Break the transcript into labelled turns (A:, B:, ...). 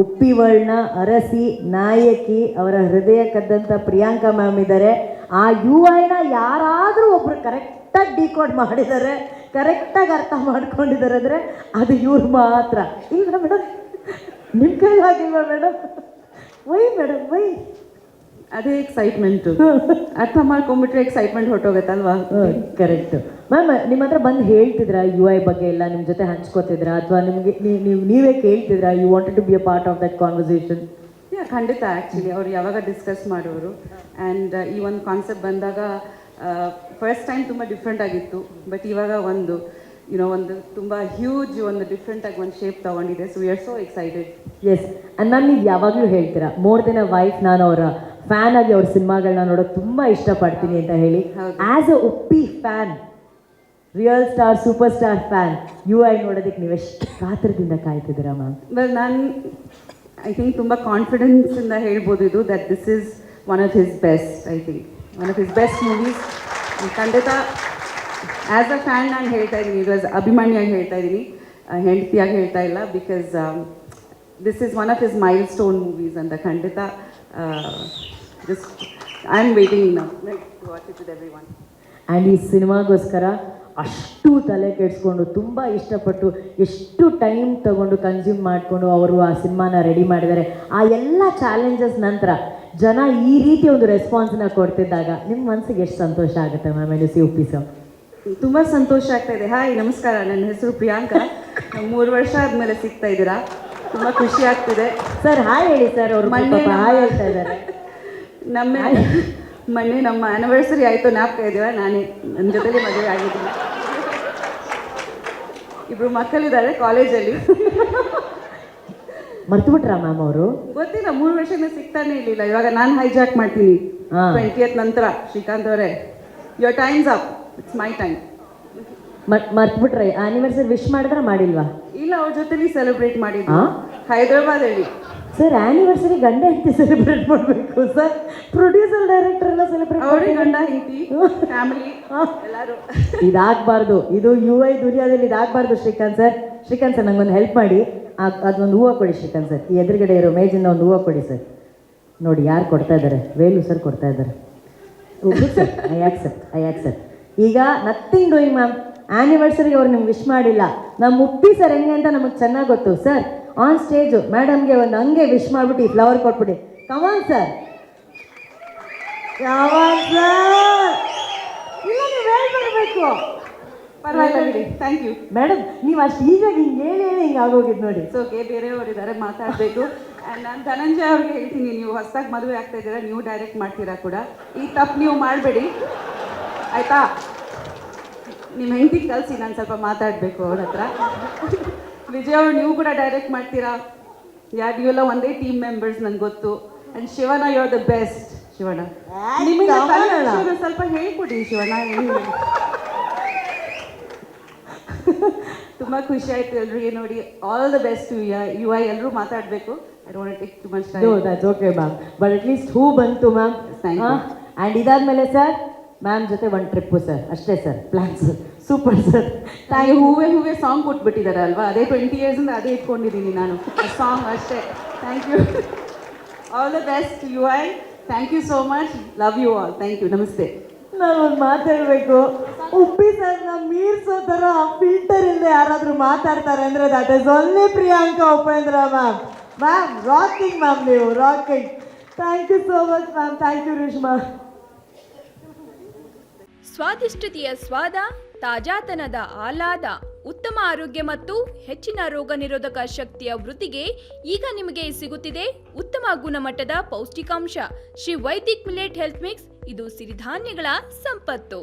A: ಉಪ್ಪಿ ವರ್ಲ್ಡ್ನ ಅರಸಿ ನಾಯಕಿ, ಅವರ ಹೃದಯ ಕದ್ದಂಥ ಪ್ರಿಯಾಂಕಾ ಮ್ಯಾಮ್ ಇದ್ದಾರೆ. ಆ UI ನ ಯಾರಾದರೂ ಒಬ್ರು ಕರೆಕ್ಟಾಗಿ ಡಿಕೋಡ್ ಮಾಡಿದ್ದಾರೆ, ಕರೆಕ್ಟಾಗಿ ಅರ್ಥ ಮಾಡ್ಕೊಂಡಿದ್ದಾರೆ ಅಂದರೆ ಅದು ಇವ್ರು ಮಾತ್ರ. ಇಲ್ಲ ಮೇಡಮ್, ನಿಮ್ಮ ಕೈಲಾಗಿಲ್ವಾ ಮೇಡಮ್? Why madam, why?
B: ಅದೇ ಎಕ್ಸೈಟ್ಮೆಂಟು, ಅರ್ಥ ಮಾಡ್ಕೊಂಡ್ಬಿಟ್ರೆ ಎಕ್ಸೈಟ್ಮೆಂಟ್ ಹೊರಟೋಗತ್ತಲ್ವಾ?
A: ಕರೆಕ್ಟು. ಮ್ಯಾಮ್, ನಿಮ್ಮ ಹತ್ರ ಬಂದು ಹೇಳ್ತಿದ್ರಾ UI ಬಗ್ಗೆ ಎಲ್ಲ, ನಿಮ್ಮ ಜೊತೆ ಹಂಚ್ಕೋತಿದ್ರಾ, ಅಥವಾ ನಿಮಗೆ ನೀವೇ ಕೇಳ್ತಿದ್ರಾ? You wanted to be a part of that conversation?
B: ಖಂಡಿತ. ಆ್ಯಕ್ಚುಲಿ ಅವ್ರು ಯಾವಾಗ ಡಿಸ್ಕಸ್ ಮಾಡೋರು, ಆ್ಯಂಡ್ ಈ ಒಂದು ಕಾನ್ಸೆಪ್ಟ್ ಬಂದಾಗ ಫಸ್ಟ್ ಟೈಮ್ ತುಂಬ ಡಿಫ್ರೆಂಟ್ ಆಗಿತ್ತು. ಬಟ್ ಇವಾಗ ಒಂದು ತುಂಬ ಹ್ಯೂಜ್ ಒಂದು ಡಿಫ್ರೆಂಟಾಗಿ ಒಂದು ಶೇಪ್ ತೊಗೊಂಡಿದೆ. So we are so excited.
A: Yes. And ma'am, ನೀವು ಯಾವಾಗಲೂ ಹೇಳ್ತೀರಾ ಮೋರ್ ದೆನ್ ಅ ವೈಫ್, ನಾನು ಅವರ ಫ್ಯಾನ್ ಆಗಿ ಅವ್ರ ಸಿನಿಮಾಗಳನ್ನ ನೋಡೋಕೆ ತುಂಬ ಇಷ್ಟಪಡ್ತೀನಿ ಅಂತ ಹೇಳಿ. As a Uppi fan, real star, super star fan, UI ನೋಡೋದಕ್ಕೆ ನೀವು ಎಷ್ಟು ಕಾತರದಿಂದ ಕಾಯ್ತಿದ್ದೀರಾ ಮ್ಯಾಮ್?
B: ವೆಲ್, ನಾನು ಐ ಥಿಂಕ್ ತುಂಬ ಕಾನ್ಫಿಡೆನ್ಸಿಂದ ಹೇಳ್ಬೋದು ಇದು, that this is one of his best. I think one of his best movies. ಖಂಡಿತ ಆ್ಯಸ್ ಅ ಫ್ಯಾನ್ ನಾನು ಹೇಳ್ತಾ ಇದ್ದೀನಿ, ಇದು ಆಸ್ ಅಭಿಮಾನಿಯಾಗಿ ಹೇಳ್ತಾ ಇದ್ದೀನಿ, ಹೆಂಡತಿಯಾಗಿ ಹೇಳ್ತಾ ಇಲ್ಲ. Because this is one of his milestone movies ಅಂತ. ಖಂಡಿತ I am waiting now to watch it with everyone.
A: And ಈ ಸಿನಿಮಾಗೋಸ್ಕರ ಅಷ್ಟು ತಲೆ ಕೆಡಿಸ್ಕೊಂಡು, ತುಂಬ ಇಷ್ಟಪಟ್ಟು, ಎಷ್ಟು ಟೈಮ್ ತಗೊಂಡು ಕನ್ಸ್ಯೂಮ್ ಮಾಡಿಕೊಂಡು ಅವರು ಆ ಸಿನಿಮಾನ ರೆಡಿ ಮಾಡಿದ್ದಾರೆ. ಆ ಎಲ್ಲ ಚಾಲೆಂಜಸ್ ನಂತರ ಜನ ಈ ರೀತಿ ಒಂದು ರೆಸ್ಪಾನ್ಸ್ನ ಕೊಡ್ತಿದ್ದಾಗ ನಿಮ್ಮ ಮನಸ್ಸಿಗೆ ಎಷ್ಟು ಸಂತೋಷ ಆಗುತ್ತೆ ma'am? N C Uppi sir,
B: ತುಂಬ ಸಂತೋಷ ಆಗ್ತಾ ಇದೆ. ಹಾಯ್, ನಮಸ್ಕಾರ, ನನ್ನ ಹೆಸರು ಪ್ರಿಯಾಂಕಾ. 3 ವರ್ಷ ಆದಮೇಲೆ ಸಿಗ್ತಾ ಇದ್ದೀರಾ, ತುಂಬ ಖುಷಿ ಆಗ್ತಿದೆ.
A: ಸರ್ ಹಾಯ್ ಹೇಳಿ ಸರ್. ಅವರು ಹಾಯ್ ಹೇಳ್ತಾ ಇದ್ದಾರೆ.
B: ಮೊನ್ನೆ ನಮ್ಮ ಆ್ಯನಿವರ್ಸರಿ ಆಯಿತು, ಜ್ಞಾಪಕ ಇದೆಯಾ? ನನ್ನ ಜೊತೆಲಿ ಮದುವೆ ಆಗಿದ್ದೀನಿ. ಇಬ್ಬರು ಮಕ್ಕಳಿದ್ದಾರೆ ಕಾಲೇಜಲ್ಲಿ.
A: ಮರ್ತು ಬಿಟ್ರಾ ಮ್ಯಾಮ್ ಅವರು?
B: ಗೊತ್ತಿಲ್ಲ, 3 ವರ್ಷದಿಂದ ಸಿಗ್ತಾನೆ ಇರಲಿಲ್ಲ. ಇವಾಗ ನಾನು ಹೈಜಾಕ್ ಮಾಡ್ತೀನಿ 20th ನಂತರ. ಶ್ರೀಕಾಂತ್ ಅವರೇ, your times up, it's my time.
A: ಮರ್ತು ಬಿಟ್ರೆ ಆನಿವರ್ಸರಿ ವಿಶ್ ಮಾಡಿದ್ರೆ ಮಾಡಿಲ್ವಾ?
B: ಇಲ್ಲ, ಅವ್ರ ಜೊತೆಲಿ ಸೆಲೆಬ್ರೇಟ್ ಮಾಡಿದ್ದು ಹೈದರಾಬಾದಲ್ಲಿ.
A: ಸರ್, ಆ್ಯನಿವರ್ಸರಿ ಗಂಡ ಹೆಂಡತಿ ಸೆಲೆಬ್ರೇಟ್ ಮಾಡಬೇಕು ಸರ್. ಪ್ರೊಡ್ಯೂಸರ್, ಡೈರೆಕ್ಟರ್ ಎಲ್ಲ ಸೆಲೆಬ್ರೇಟ್
B: ಅವ್ರಿಗೆ ಗಂಡ ಹೆಂಡತಿ ಫ್ಯಾಮಿಲಿ ಎಲ್ಲರೂ.
A: ಇದಾಗಬಾರ್ದು, ಇದು UI ದುನಿಯಾದಲ್ಲಿ ಇದಾಗಬಾರ್ದು. ಶ್ರೀಕಾಂತ್ ಸರ್, ಶ್ರೀಕಾಂತ್ ಸರ್, ನಂಗೊಂದು ಹೆಲ್ಪ್ ಮಾಡಿ. ಅದೊಂದು ಹೂವು ಕೊಡಿ ಶ್ರೀಕಾಂತ್ ಸರ್. ಈ ಎದುರುಗಡೆ ಇರೋ ಮೇಜಿಂದ ಒಂದು ಹೂವು ಕೊಡಿ ಸರ್. ನೋಡಿ ಯಾರು ಕೊಡ್ತಾ ಇದ್ದಾರೆ? ವೇಲು ಸರ್ ಕೊಡ್ತಾ ಇದ್ದಾರೆ. Sir, I accept. ಈಗ ನಥಿಂಗ್ ಡೂಯಿಂಗ್ ಮ್ಯಾಮ್. ಆ್ಯನಿವರ್ಸರಿಗೆ ಅವ್ರು ನಿಮ್ಗೆ ವಿಶ್ ಮಾಡಿಲ್ಲ. ನಮ್ಮ ಉಪ್ಪಿ ಸರ್ ಹೆಂಗೆ ಅಂತ ನಮಗೆ ಚೆನ್ನಾಗಿ ಗೊತ್ತು ಸರ್. ಆನ್ ಸ್ಟೇಜು ಮೇಡಮ್ಗೆ ಒಂದು ಹಂಗೆ ವಿಶ್ ಮಾಡಿಬಿಟ್ಟು ಈ ಫ್ಲವರ್ ಕೊಟ್ಬಿಡಿ. Come on sir. ಯಾವಾಗ ಸರ್? ಇಲ್ಲ, ನೀವು ಹೇಳ್ಬರ್ಬೇಕು.
B: ಪರವಾಗಿಲ್ಲ ಬಿಡಿ, ಥ್ಯಾಂಕ್ ಯು
A: ಮೇಡಮ್. ನೀವು ಅಷ್ಟು ಈಗಾಗಿ ಹಿಂಗೆ ಹೇಳಿ ಹಿಂಗೆ ಆಗೋಗಿದ್ದು ನೋಡಿ.
B: ಸೊ ಬೇರೆಯವರಿದ್ದಾರೆ, ಮಾತಾಡಬೇಕು. ಆ್ಯಂಡ್ ನಾನು ಧನಂಜಯ ಅವ್ರಿಗೆ ಹೇಳ್ತೀನಿ, ನೀವು ಹೊಸದಾಗಿ ಮದುವೆ ಆಗ್ತಾ ಇದ್ದೀರಾ, ನೀವು ಡೈರೆಕ್ಟ್ ಮಾಡ್ತೀರಾ ಕೂಡ. ಈ ತಪ್ಪು ನೀವು ಮಾಡಬೇಡಿ, ಆಯಿತಾ? ನಿಮ್ಮ ಹೆಂಡತಿಗೆ ಕಳಿಸಿ, ನಾನು ಸ್ವಲ್ಪ ಮಾತಾಡಬೇಕು ಅವ್ರ ಹತ್ರ. ವಿಜಯ್ ಅವರು, ನೀವು ಕೂಡ ಡೈರೆಕ್ಟ್ ಮಾಡ್ತೀರಾ? ನೀವೆಲ್ಲ ಒಂದೇ ಟೀಮ್ ಮೆಂಬರ್ಸ್, ನನಗೆ ಗೊತ್ತು. And Shivanna, you are the best. Shivanna, ನಿಮಗೆ ಸ್ವಲ್ಪ ಹೇಳ್ಕೊಡಿ ಶಿವಣ್ಣ. ತುಂಬ ಖುಷಿ ಆಯಿತು ಎಲ್ರಿಗೆ ನೋಡಿ. All the best to UI. ಎಲ್ಲರೂ ಮಾತಾಡಬೇಕು. I don't take too much time.
A: That's okay ma'am, but at least ಹೂ ಬಂತು ಮ್ಯಾಮ್. ಆ್ಯಂಡ್ ಇದಾದಮೇಲೆ ಸರ್, ಮ್ಯಾಮ್ ಜೊತೆ ಒಂದು ಟ್ರಿಪ್ಪು ಸರ್, ಅಷ್ಟೇ ಸರ್ ಪ್ಲ್ಯಾನ್ಸ್. Super sir.
B: ಹೂವೇ ಸಾಂಗ್ ಕೊಟ್ಬಿಟ್ಟಿದ್ದಾರೆ ಅಲ್ವಾ? ಅದೇ 20 ಇಯರ್ಸಿಂದ ಅದೇ ಇಟ್ಕೊಂಡಿದ್ದೀನಿ ನಾನು, ಸಾಂಗ್ ಅಷ್ಟೇ. Thank you. All the best UI. Thank you so much. Love you all. Thank you. ನಮಸ್ತೆ.
A: ನಾನು ಒಂದು ಮಾತಾಡಬೇಕು. ಉಪ್ಪಿ ಸರ್ನ ಮೀರ್ಸೋ ಥರ ಫಿಲ್ಟರ್ ಇಲ್ಲದೆ ಯಾರಾದರೂ ಮಾತಾಡ್ತಾರೆ ಅಂದರೆ that is only Priyanka Upendra ma'am. Ma'am rocking ma'am, ನೀವು rocking. Thank you so much ma'am. Thank you Reshma.
C: ಸ್ವಾದಿಷ್ಟತೆಯ ಸ್ವಾದ, ತಾಜಾತನದ ಆಹ್ಲಾದ, ಉತ್ತಮ ಆರೋಗ್ಯ ಮತ್ತು ಹೆಚ್ಚಿನ ರೋಗ ನಿರೋಧಕ ಶಕ್ತಿಯ ವೃದ್ಧಿಗೆ ಈಗ ನಿಮಗೆ ಸಿಗುತ್ತಿದೆ ಉತ್ತಮ ಗುಣಮಟ್ಟದ ಪೌಷ್ಟಿಕಾಂಶ Shri Vaidik millet health mix. ಇದು ಸಿರಿಧಾನ್ಯಗಳ ಸಂಪತ್ತು.